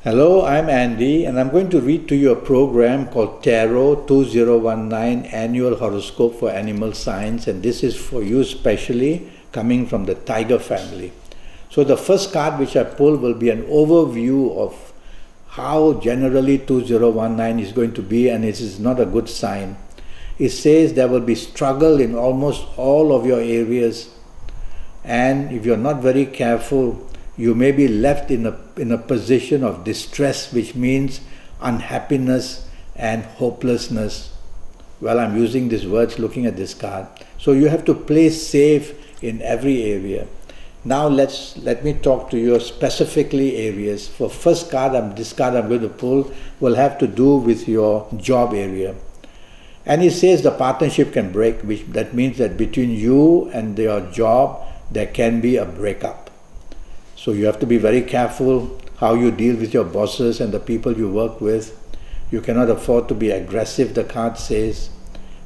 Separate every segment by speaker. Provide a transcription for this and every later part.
Speaker 1: Hello, I'm Andy, and I'm going to read to you a program called Tarot 2019 Annual Horoscope for Animal Signs, and this is for you specially coming from the Tiger family. So the first card which I pull will be an overview of how generally 2019 is going to be, and it is not a good sign. It says there will be struggle in almost all of your areas, and if you're not very careful, you may be left in a position of distress, which means unhappiness and hopelessness. Well, I'm using these words looking at this card. So you have to play safe in every area. Now let me talk to you specifically areas. For first card, this card I'm going to pull will have to do with your job area. And it says the partnership can break, that means that between you and your job, there can be a breakup. So you have to be very careful how you deal with your bosses and the people you work with. You cannot afford to be aggressive, the card says,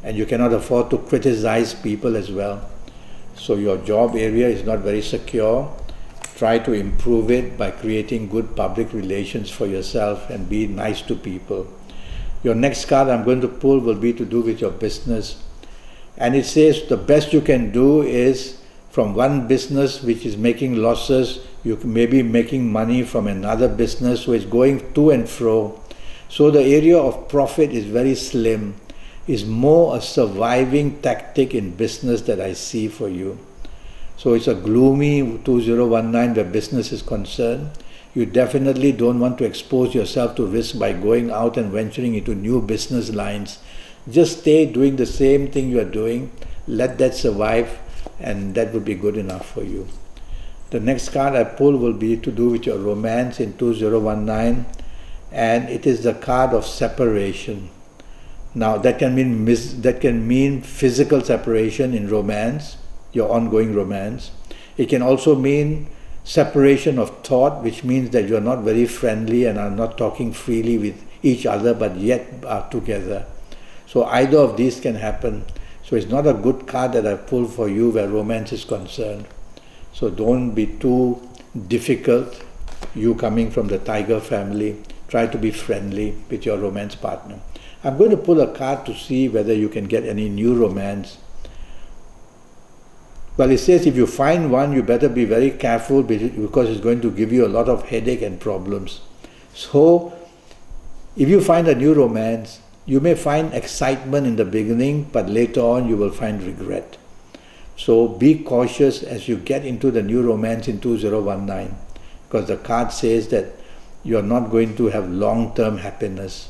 Speaker 1: and you cannot afford to criticize people as well. So your job area is not very secure. Try to improve it by creating good public relations for yourself and be nice to people. Your next card I'm going to pull will be to do with your business. And it says the best you can do is from one business which is making losses, you may be making money from another business, so it's going to and fro. So the area of profit is very slim. It's more a surviving tactic in business that I see for you. So it's a gloomy 2019 where business is concerned. You definitely don't want to expose yourself to risk by going out and venturing into new business lines. Just stay doing the same thing you are doing. Let that survive, and that would be good enough for you. The next card I pull will be to do with your romance in 2019, and it is the card of separation. Now that can mean physical separation in romance, your ongoing romance. It can also mean separation of thought, which means that you are not very friendly and are not talking freely with each other, but yet are together. So either of these can happen. So it's not a good card that I pulled for you where romance is concerned. So don't be too difficult, you coming from the Tiger family. Try to be friendly with your romance partner. I'm going to pull a card to see whether you can get any new romance. Well, it says if you find one, you better be very careful because it's going to give you a lot of headache and problems. So if you find a new romance, you may find excitement in the beginning, but later on you will find regret. So be cautious as you get into the new romance in 2019, because the card says that you're not going to have long-term happiness.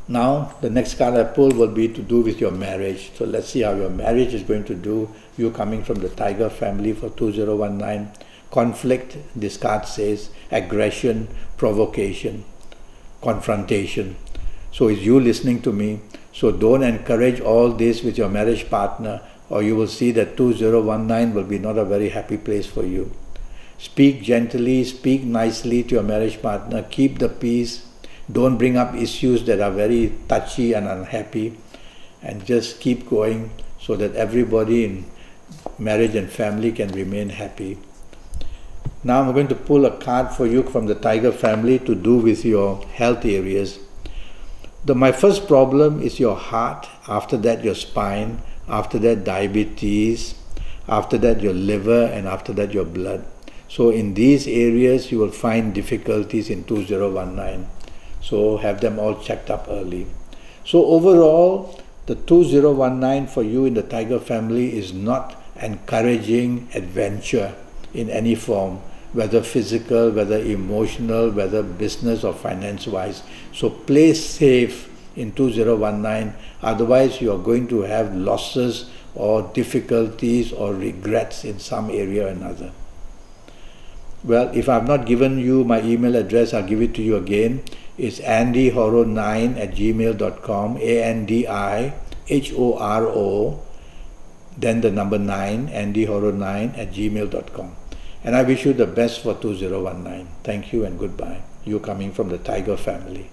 Speaker 1: Now, the next card I pull will be to do with your marriage. So let's see how your marriage is going to do, you coming from the Tiger family for 2019. Conflict, this card says, aggression, provocation, confrontation. So it's you listening to me. So don't encourage all this with your marriage partner, or you will see that 2019 will be not a very happy place for you. Speak gently, speak nicely to your marriage partner, keep the peace. Don't bring up issues that are very touchy and unhappy, and just keep going so that everybody in marriage and family can remain happy. Now I'm going to pull a card for you from the Tiger family to do with your health areas. My first problem is your heart, after that your spine, after that diabetes, after that your liver, and after that your blood. So in these areas you will find difficulties in 2019. So have them all checked up early. So overall, the 2019 for you in the Tiger family is not encouraging adventure in any form, whether physical, whether emotional, whether business or finance-wise. So play safe in 2019, otherwise you are going to have losses or difficulties or regrets in some area or another. Well, if I have not given you my email address, I'll give it to you again. It's andyhoro9@gmail.com, ANDIHORO, then the number 9, andyhoro9@gmail.com. And I wish you the best for 2019. Thank you and goodbye. You coming from the Tiger family.